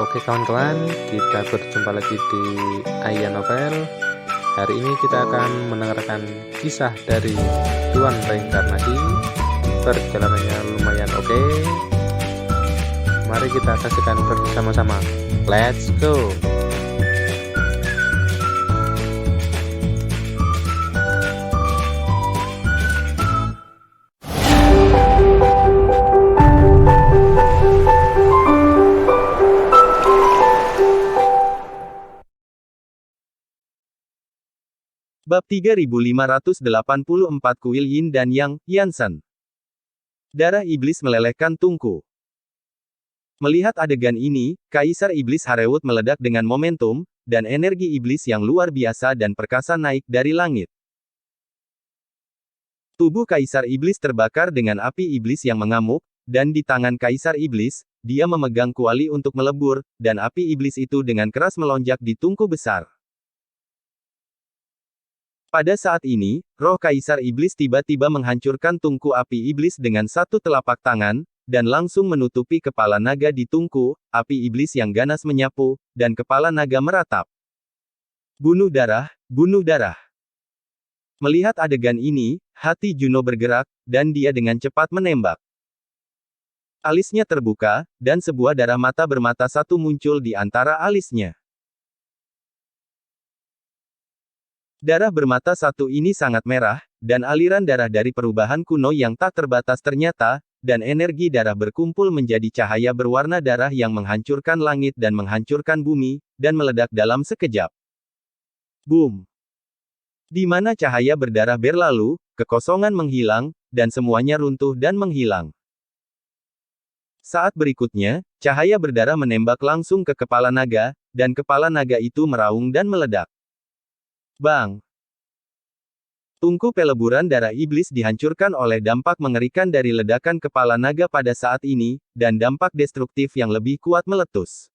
Oke kawan-kawan, kita berjumpa lagi di Aya Novel. Hari ini kita akan mendengarkan kisah dari Tuan Reinkarnasi. Perjalanannya lumayan oke. Mari kita saksikan bersama-sama. Let's go! Bab 3584 Kuil Yin dan Yang, Yansan. Darah iblis melelehkan tungku. Melihat adegan ini, Kaisar Iblis Harewut meledak dengan momentum, dan energi iblis yang luar biasa dan perkasa naik dari langit. Tubuh Kaisar Iblis terbakar dengan api iblis yang mengamuk, dan di tangan Kaisar Iblis, dia memegang kuali untuk melebur, dan api iblis itu dengan keras melonjak di tungku besar. Pada saat ini, roh Kaisar Iblis tiba-tiba menghancurkan tungku api iblis dengan satu telapak tangan, dan langsung menutupi kepala naga di tungku, api iblis yang ganas menyapu, dan kepala naga meratap. Bunuh darah, bunuh darah. Melihat adegan ini, hati Juno bergerak, dan dia dengan cepat menembak. Alisnya terbuka, dan sebuah darah mata bermata satu muncul di antara alisnya. Darah bermata satu ini sangat merah, dan aliran darah dari perubahan kuno yang tak terbatas ternyata, dan energi darah berkumpul menjadi cahaya berwarna darah yang menghancurkan langit dan menghancurkan bumi, dan meledak dalam sekejap. Boom! Di mana cahaya berdarah berlalu, kekosongan menghilang, dan semuanya runtuh dan menghilang. Saat berikutnya, cahaya berdarah menembak langsung ke kepala naga, dan kepala naga itu meraung dan meledak. Bang! Tungku peleburan darah iblis dihancurkan oleh dampak mengerikan dari ledakan kepala naga pada saat ini, dan dampak destruktif yang lebih kuat meletus.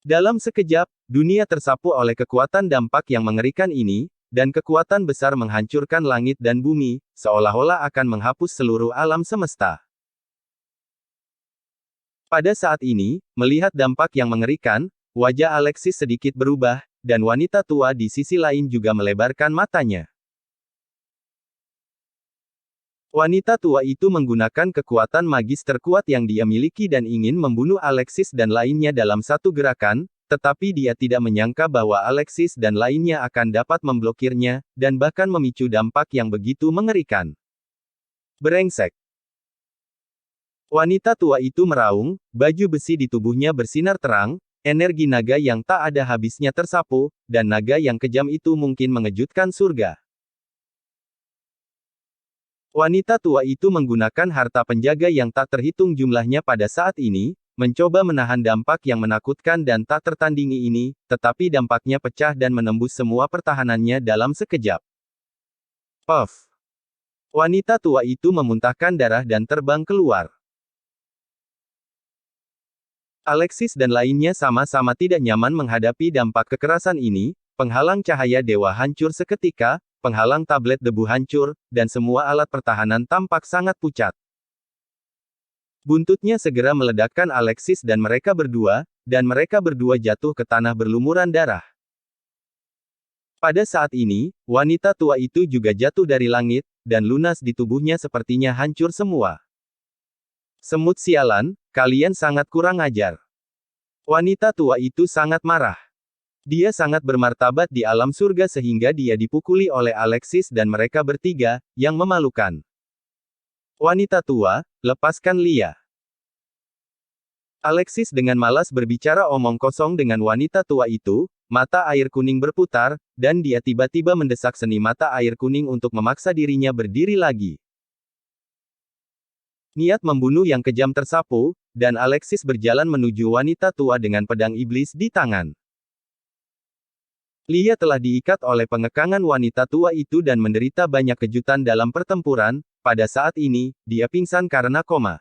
Dalam sekejap, dunia tersapu oleh kekuatan dampak yang mengerikan ini, dan kekuatan besar menghancurkan langit dan bumi, seolah-olah akan menghapus seluruh alam semesta. Pada saat ini, melihat dampak yang mengerikan, wajah Alexis sedikit berubah, dan wanita tua di sisi lain juga melebarkan matanya. Wanita tua itu menggunakan kekuatan magis terkuat yang dia miliki dan ingin membunuh Alexis dan lainnya dalam satu gerakan, tetapi dia tidak menyangka bahwa Alexis dan lainnya akan dapat memblokirnya, dan bahkan memicu dampak yang begitu mengerikan. Brengsek! Wanita tua itu meraung, baju besi di tubuhnya bersinar terang, energi naga yang tak ada habisnya tersapu, dan naga yang kejam itu mungkin mengejutkan surga. Wanita tua itu menggunakan harta penjaga yang tak terhitung jumlahnya pada saat ini, mencoba menahan dampak yang menakutkan dan tak tertandingi ini, tetapi dampaknya pecah dan menembus semua pertahanannya dalam sekejap. Puff! Wanita tua itu memuntahkan darah dan terbang keluar. Alexis dan lainnya sama-sama tidak nyaman menghadapi dampak kekerasan ini, penghalang cahaya dewa hancur seketika, penghalang tablet debu hancur, dan semua alat pertahanan tampak sangat pucat. Buntutnya segera meledakkan Alexis dan mereka berdua jatuh ke tanah berlumuran darah. Pada saat ini, wanita tua itu juga jatuh dari langit, dan lunas di tubuhnya sepertinya hancur semua. Semut sialan, kalian sangat kurang ajar. Wanita tua itu sangat marah. Dia sangat bermartabat di alam surga sehingga dia dipukuli oleh Alexis dan mereka bertiga, yang memalukan. Wanita tua, lepaskan Lia. Alexis dengan malas berbicara omong kosong dengan wanita tua itu, mata air kuning berputar, dan dia tiba-tiba mendesak seni mata air kuning untuk memaksa dirinya berdiri lagi. Niat membunuh yang kejam tersapu, dan Alexis berjalan menuju wanita tua dengan pedang iblis di tangan. Lia telah diikat oleh pengekangan wanita tua itu dan menderita banyak kejutan dalam pertempuran, pada saat ini, dia pingsan karena koma.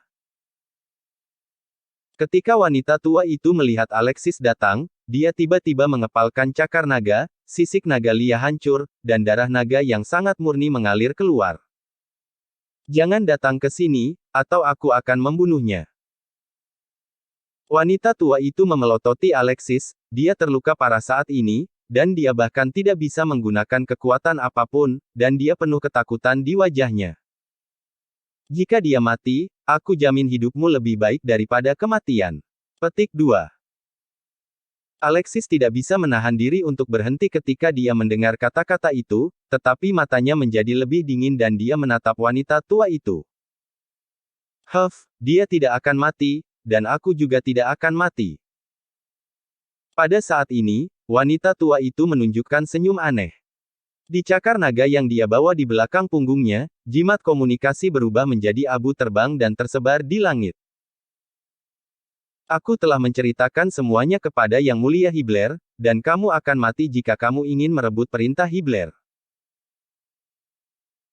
Ketika wanita tua itu melihat Alexis datang, dia tiba-tiba mengepalkan cakar naga, sisik naga Lia hancur, dan darah naga yang sangat murni mengalir keluar. Jangan datang ke sini, atau aku akan membunuhnya. Wanita tua itu memelototi Alexis, dia terluka parah saat ini, dan dia bahkan tidak bisa menggunakan kekuatan apapun, dan dia penuh ketakutan di wajahnya. Jika dia mati, aku jamin hidupmu lebih baik daripada kematian. Petik 2. Alexis tidak bisa menahan diri untuk berhenti ketika dia mendengar kata-kata itu, tetapi matanya menjadi lebih dingin dan dia menatap wanita tua itu. Dia tidak akan mati, dan aku juga tidak akan mati. Pada saat ini, wanita tua itu menunjukkan senyum aneh. Di cakar naga yang dia bawa di belakang punggungnya, jimat komunikasi berubah menjadi abu terbang dan tersebar di langit. Aku telah menceritakan semuanya kepada Yang Mulia Hibler, dan kamu akan mati jika kamu ingin merebut perintah Hibler.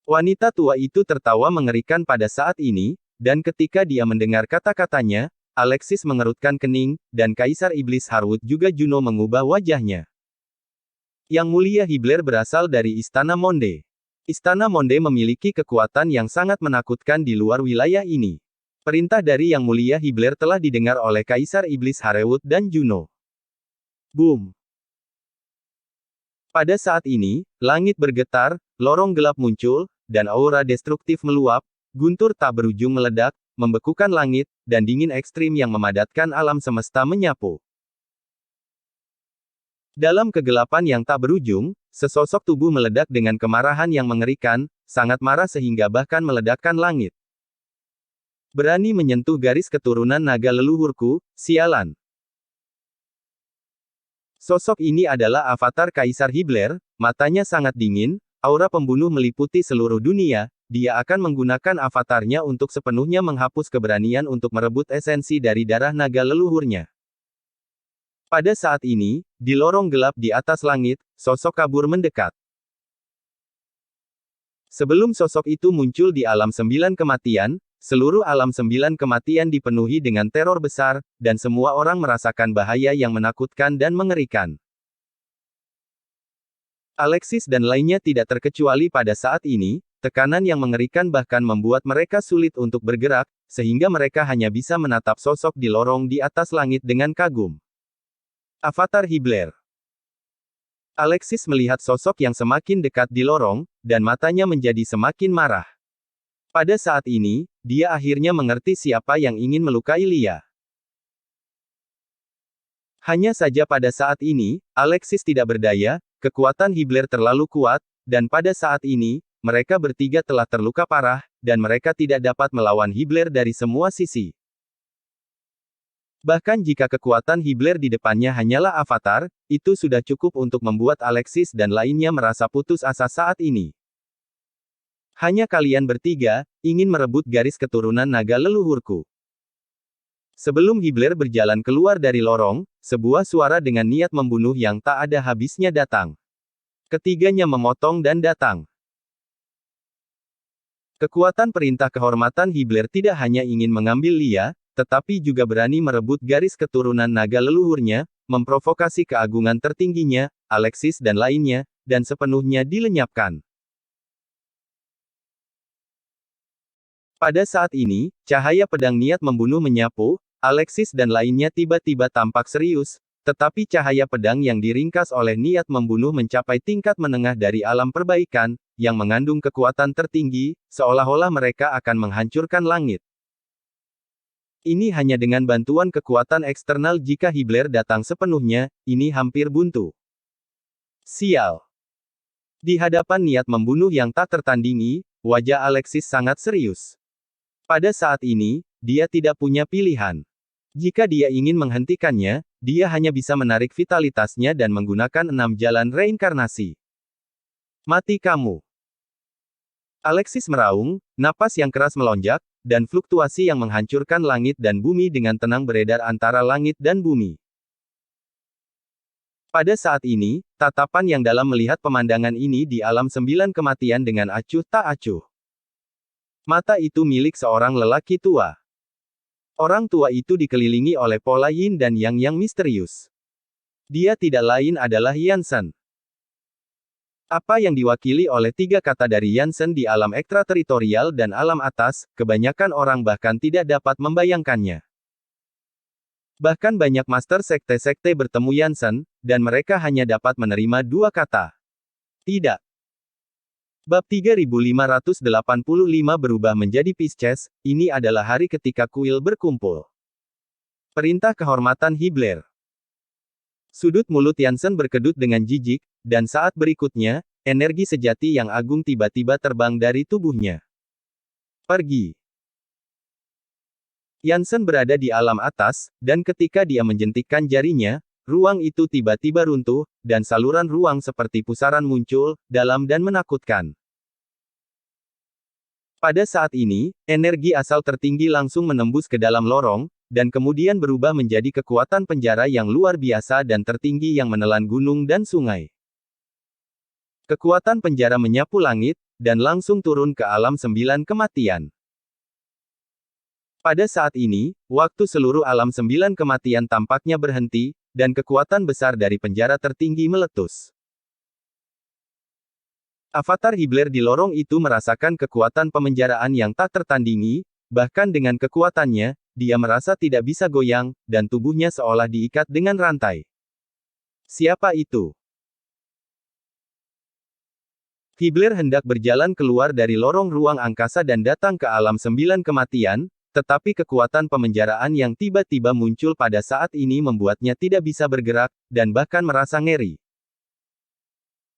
Wanita tua itu tertawa mengerikan pada saat ini, dan ketika dia mendengar kata-katanya, Alexis mengerutkan kening, dan Kaisar Iblis Harwood juga Juno mengubah wajahnya. Yang Mulia Hibler berasal dari Istana Monde. Istana Monde memiliki kekuatan yang sangat menakutkan di luar wilayah ini. Perintah dari Yang Mulia Hibler telah didengar oleh Kaisar Iblis Harwood dan Juno. Boom! Pada saat ini, langit bergetar, lorong gelap muncul, dan aura destruktif meluap, guntur tak berujung meledak, membekukan langit, dan dingin ekstrim yang memadatkan alam semesta menyapu. Dalam kegelapan yang tak berujung, sesosok tubuh meledak dengan kemarahan yang mengerikan, sangat marah sehingga bahkan meledakkan langit. Berani menyentuh garis keturunan naga leluhurku, sialan. Sosok ini adalah avatar Kaisar Hibler, matanya sangat dingin, aura pembunuh meliputi seluruh dunia, dia akan menggunakan avatarnya untuk sepenuhnya menghapus keberanian untuk merebut esensi dari darah naga leluhurnya. Pada saat ini, di lorong gelap di atas langit, sosok kabur mendekat. Sebelum sosok itu muncul di alam 9 kematian, seluruh alam 9 kematian dipenuhi dengan teror besar, dan semua orang merasakan bahaya yang menakutkan dan mengerikan. Alexis dan lainnya tidak terkecuali pada saat ini, tekanan yang mengerikan bahkan membuat mereka sulit untuk bergerak, sehingga mereka hanya bisa menatap sosok di lorong di atas langit dengan kagum. Avatar Hibler. Alexis melihat sosok yang semakin dekat di lorong, dan matanya menjadi semakin marah. Pada saat ini, dia akhirnya mengerti siapa yang ingin melukai Lia. Hanya saja pada saat ini, Alexis tidak berdaya, kekuatan Hibler terlalu kuat, dan pada saat ini, mereka bertiga telah terluka parah, dan mereka tidak dapat melawan Hibler dari semua sisi. Bahkan jika kekuatan Hibler di depannya hanyalah avatar, itu sudah cukup untuk membuat Alexis dan lainnya merasa putus asa saat ini. Hanya kalian bertiga, ingin merebut garis keturunan naga leluhurku. Sebelum Hibler berjalan keluar dari lorong, sebuah suara dengan niat membunuh yang tak ada habisnya datang. Ketiganya memotong dan datang. Kekuatan perintah kehormatan Hibler tidak hanya ingin mengambil Lia, tetapi juga berani merebut garis keturunan naga leluhurnya, memprovokasi keagungan tertingginya, Alexis dan lainnya, dan sepenuhnya dilenyapkan. Pada saat ini, cahaya pedang niat membunuh menyapu, Alexis dan lainnya tiba-tiba tampak serius, tetapi cahaya pedang yang diringkas oleh niat membunuh mencapai tingkat menengah dari alam perbaikan, yang mengandung kekuatan tertinggi, seolah-olah mereka akan menghancurkan langit. Ini hanya dengan bantuan kekuatan eksternal jika Hibler datang sepenuhnya, ini hampir buntu. Sial. Di hadapan niat membunuh yang tak tertandingi, wajah Alexis sangat serius. Pada saat ini, dia tidak punya pilihan. Jika dia ingin menghentikannya, dia hanya bisa menarik vitalitasnya dan menggunakan 6 jalan reinkarnasi. Mati kamu. Alexis meraung, napas yang keras melonjak, dan fluktuasi yang menghancurkan langit dan bumi dengan tenang beredar antara langit dan bumi. Pada saat ini, tatapan yang dalam melihat pemandangan ini di alam 9 kematian dengan acuh tak acuh. Mata itu milik seorang lelaki tua. Orang tua itu dikelilingi oleh pola yin dan yang misterius. Dia tidak lain adalah Yansen. Apa yang diwakili oleh 3 kata dari Yansen di alam ekstrateritorial dan alam atas, kebanyakan orang bahkan tidak dapat membayangkannya. Bahkan banyak master sekte-sekte bertemu Yansen, dan mereka hanya dapat menerima dua kata. Tidak. Bab 3585 berubah menjadi Pisces, ini adalah hari ketika kuil berkumpul. Perintah kehormatan Hibler. Sudut mulut Yansen berkedut dengan jijik, dan saat berikutnya, energi sejati yang agung tiba-tiba terbang dari tubuhnya. Pergi. Yansen berada di alam atas, dan ketika dia menjentikkan jarinya, ruang itu tiba-tiba runtuh, dan saluran ruang seperti pusaran muncul, dalam dan menakutkan. Pada saat ini, energi asal tertinggi langsung menembus ke dalam lorong, dan kemudian berubah menjadi kekuatan penjara yang luar biasa dan tertinggi yang menelan gunung dan sungai. Kekuatan penjara menyapu langit, dan langsung turun ke alam 9 kematian. Pada saat ini, waktu seluruh alam 9 kematian tampaknya berhenti, dan kekuatan besar dari penjara tertinggi meletus. Avatar Hibler di lorong itu merasakan kekuatan pemenjaraan yang tak tertandingi, bahkan dengan kekuatannya, dia merasa tidak bisa goyang, dan tubuhnya seolah diikat dengan rantai. Siapa itu? Hibler hendak berjalan keluar dari lorong ruang angkasa dan datang ke alam 9 kematian, tetapi kekuatan pemenjaraan yang tiba-tiba muncul pada saat ini membuatnya tidak bisa bergerak, dan bahkan merasa ngeri.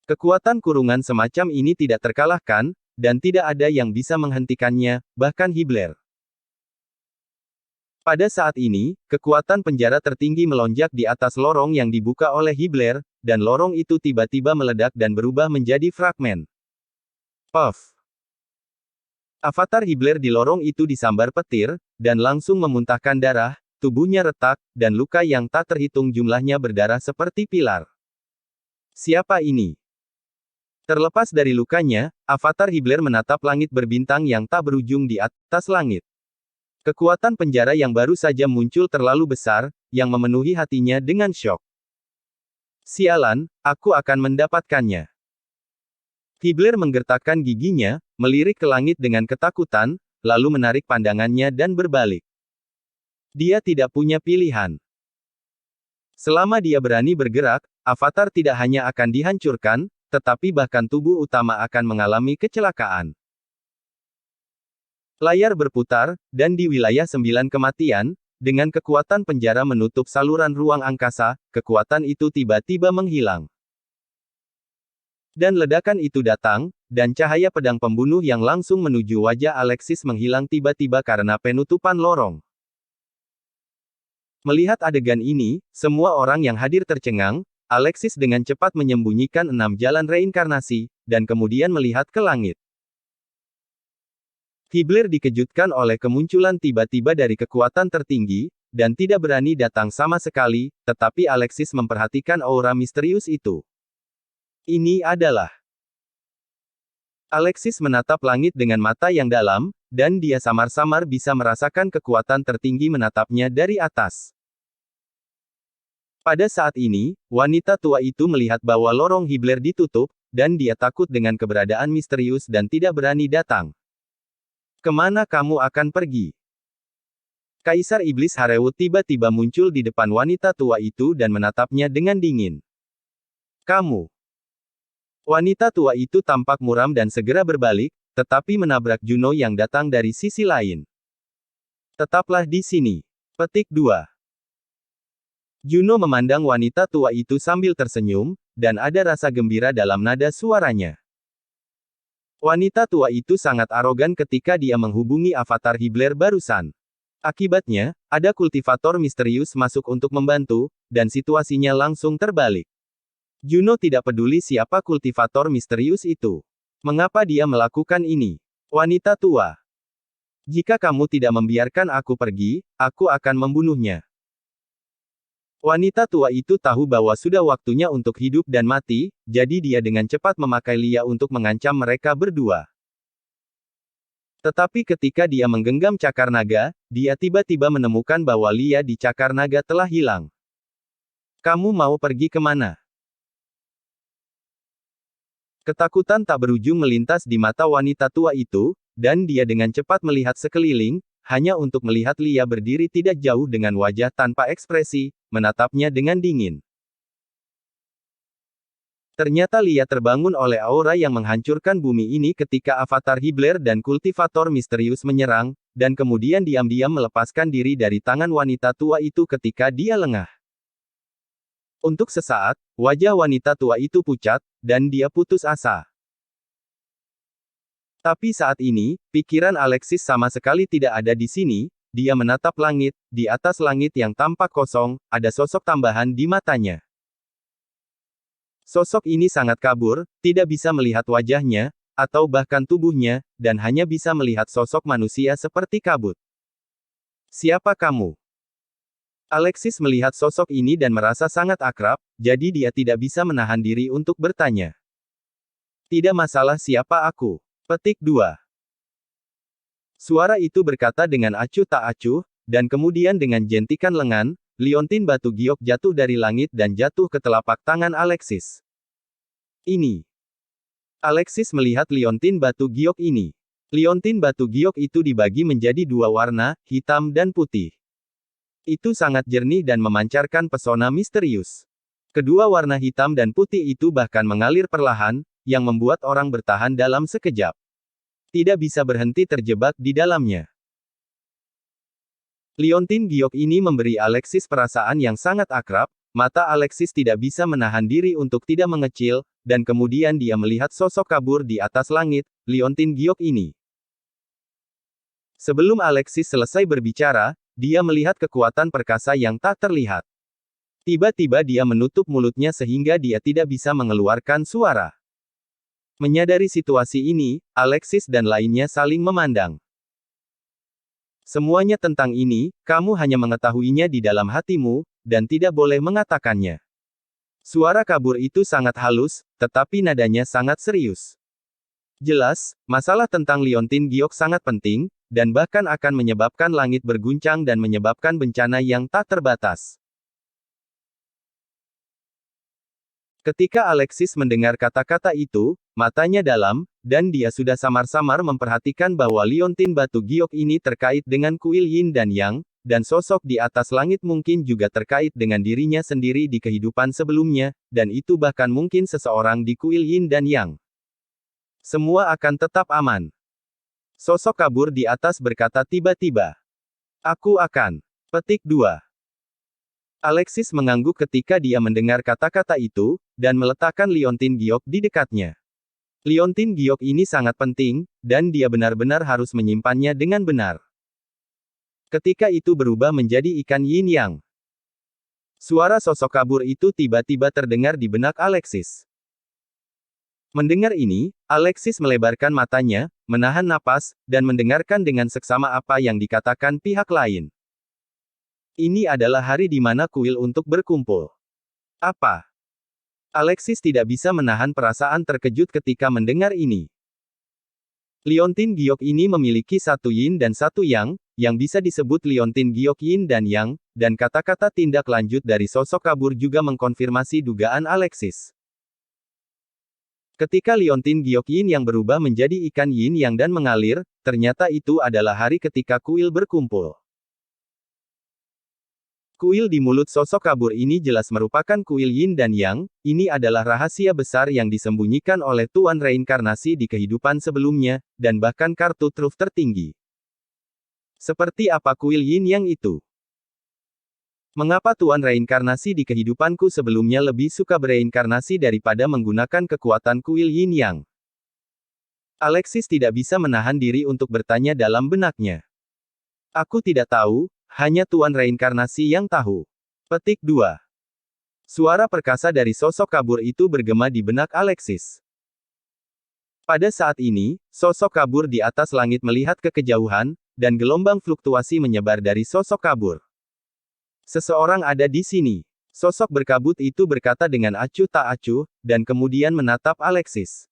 Kekuatan kurungan semacam ini tidak terkalahkan, dan tidak ada yang bisa menghentikannya, bahkan Hibler. Pada saat ini, kekuatan penjara tertinggi melonjak di atas lorong yang dibuka oleh Hibler, dan lorong itu tiba-tiba meledak dan berubah menjadi fragmen. Puff! Avatar Hibler di lorong itu disambar petir, dan langsung memuntahkan darah, tubuhnya retak, dan luka yang tak terhitung jumlahnya berdarah seperti pilar. Siapa ini? Terlepas dari lukanya, Avatar Hibler menatap langit berbintang yang tak berujung di atas langit. Kekuatan penjara yang baru saja muncul terlalu besar, yang memenuhi hatinya dengan syok. Sialan, aku akan mendapatkannya. Hibler menggertakkan giginya, melirik ke langit dengan ketakutan, lalu menarik pandangannya dan berbalik. Dia tidak punya pilihan. Selama dia berani bergerak, avatar tidak hanya akan dihancurkan, tetapi bahkan tubuh utama akan mengalami kecelakaan. Layar berputar, dan di wilayah 9 kematian, dengan kekuatan penjara menutup saluran ruang angkasa, kekuatan itu tiba-tiba menghilang. Dan ledakan itu datang, dan cahaya pedang pembunuh yang langsung menuju wajah Alexis menghilang tiba-tiba karena penutupan lorong. Melihat adegan ini, semua orang yang hadir tercengang. Alexis dengan cepat menyembunyikan 6 jalan reinkarnasi, dan kemudian melihat ke langit. Hibler dikejutkan oleh kemunculan tiba-tiba dari kekuatan tertinggi, dan tidak berani datang sama sekali, tetapi Alexis memperhatikan aura misterius itu. Ini adalah... Alexis menatap langit dengan mata yang dalam, dan dia samar-samar bisa merasakan kekuatan tertinggi menatapnya dari atas. Pada saat ini, wanita tua itu melihat bahwa lorong Hibler ditutup, dan dia takut dengan keberadaan misterius dan tidak berani datang. Kemana kamu akan pergi? Kaisar Iblis Harewut tiba-tiba muncul di depan wanita tua itu dan menatapnya dengan dingin. Kamu. Wanita tua itu tampak muram dan segera berbalik, tetapi menabrak Juno yang datang dari sisi lain. Tetaplah di sini. Petik 2. Juno memandang wanita tua itu sambil tersenyum, dan ada rasa gembira dalam nada suaranya. Wanita tua itu sangat arogan ketika dia menghubungi avatar Hibler barusan. Akibatnya, ada kultivator misterius masuk untuk membantu, dan situasinya langsung terbalik. Juno tidak peduli siapa kultivator misterius itu. Mengapa dia melakukan ini? Wanita tua. Jika kamu tidak membiarkan aku pergi, aku akan membunuhnya. Wanita tua itu tahu bahwa sudah waktunya untuk hidup dan mati, jadi dia dengan cepat memakai Lia untuk mengancam mereka berdua. Tetapi ketika dia menggenggam cakar naga, dia tiba-tiba menemukan bahwa Lia di cakar naga telah hilang. Kamu mau pergi kemana? Ketakutan tak berujung melintas di mata wanita tua itu, dan dia dengan cepat melihat sekeliling, hanya untuk melihat Lia berdiri tidak jauh dengan wajah tanpa ekspresi, menatapnya dengan dingin. Ternyata Lia terbangun oleh aura yang menghancurkan bumi ini ketika avatar Hibler dan kultivator misterius menyerang, dan kemudian diam-diam melepaskan diri dari tangan wanita tua itu ketika dia lengah. Untuk sesaat, wajah wanita tua itu pucat, dan dia putus asa. Tapi saat ini, pikiran Alexis sama sekali tidak ada di sini. Dia menatap langit, di atas langit yang tampak kosong, ada sosok tambahan di matanya. Sosok ini sangat kabur, tidak bisa melihat wajahnya, atau bahkan tubuhnya, dan hanya bisa melihat sosok manusia seperti kabut. Siapa kamu? Alexis melihat sosok ini dan merasa sangat akrab, jadi dia tidak bisa menahan diri untuk bertanya. Tidak masalah siapa aku. Petik 2. Suara itu berkata dengan acuh tak acuh, dan kemudian dengan jentikan lengan, liontin batu giok jatuh dari langit dan jatuh ke telapak tangan Alexis. Ini. Alexis melihat liontin batu giok ini. Liontin batu giok itu dibagi menjadi dua warna, hitam dan putih. Itu sangat jernih dan memancarkan pesona misterius. Kedua warna hitam dan putih itu bahkan mengalir perlahan, yang membuat orang bertahan dalam sekejap. Tidak bisa berhenti terjebak di dalamnya. Liontin giok ini memberi Alexis perasaan yang sangat akrab, mata Alexis tidak bisa menahan diri untuk tidak mengecil, dan kemudian dia melihat sosok kabur di atas langit, liontin giok ini. Sebelum Alexis selesai berbicara, dia melihat kekuatan perkasa yang tak terlihat. Tiba-tiba dia menutup mulutnya sehingga dia tidak bisa mengeluarkan suara. Menyadari situasi ini, Alexis dan lainnya saling memandang. Semuanya tentang ini, kamu hanya mengetahuinya di dalam hatimu, dan tidak boleh mengatakannya. Suara kabur itu sangat halus, tetapi nadanya sangat serius. Jelas, masalah tentang liontin giok sangat penting, dan bahkan akan menyebabkan langit berguncang dan menyebabkan bencana yang tak terbatas. Ketika Alexis mendengar kata-kata itu, matanya dalam, dan dia sudah samar-samar memperhatikan bahwa liontin batu giok ini terkait dengan kuil yin dan yang, dan sosok di atas langit mungkin juga terkait dengan dirinya sendiri di kehidupan sebelumnya, dan itu bahkan mungkin seseorang di kuil yin dan yang. Semua akan tetap aman. Sosok kabur di atas berkata tiba-tiba. Aku akan. Petik 2. Alexis mengangguk ketika dia mendengar kata-kata itu, dan meletakkan liontin giok di dekatnya. Liontin giok ini sangat penting, dan dia benar-benar harus menyimpannya dengan benar. Ketika itu berubah menjadi ikan yin yang. Suara sosok kabur itu tiba-tiba terdengar di benak Alexis. Mendengar ini, Alexis melebarkan matanya, menahan napas, dan mendengarkan dengan seksama apa yang dikatakan pihak lain. Ini adalah hari di mana kuil untuk berkumpul. Apa? Alexis tidak bisa menahan perasaan terkejut ketika mendengar ini. Liontin giok ini memiliki satu yin dan satu yang bisa disebut liontin giok yin dan yang, dan kata-kata tindak lanjut dari sosok kabur juga mengkonfirmasi dugaan Alexis. Ketika liontin giok yin yang berubah menjadi ikan yin yang dan mengalir, ternyata itu adalah hari ketika kuil berkumpul. Kuil di mulut sosok kabur ini jelas merupakan kuil yin dan yang, ini adalah rahasia besar yang disembunyikan oleh Tuan Reinkarnasi di kehidupan sebelumnya, dan bahkan kartu truf tertinggi. Seperti apa kuil yin yang itu? Mengapa Tuan Reinkarnasi di kehidupanku sebelumnya lebih suka bereinkarnasi daripada menggunakan kekuatan kuil yin yang? Alexis tidak bisa menahan diri untuk bertanya dalam benaknya. Aku tidak tahu, hanya Tuan Reinkarnasi yang tahu. Petik 2. Suara perkasa dari sosok kabur itu bergema di benak Alexis. Pada saat ini, sosok kabur di atas langit melihat ke kejauhan, dan gelombang fluktuasi menyebar dari sosok kabur. Seseorang ada di sini. Sosok berkabut itu berkata dengan acuh tak acuh, dan kemudian menatap Alexis.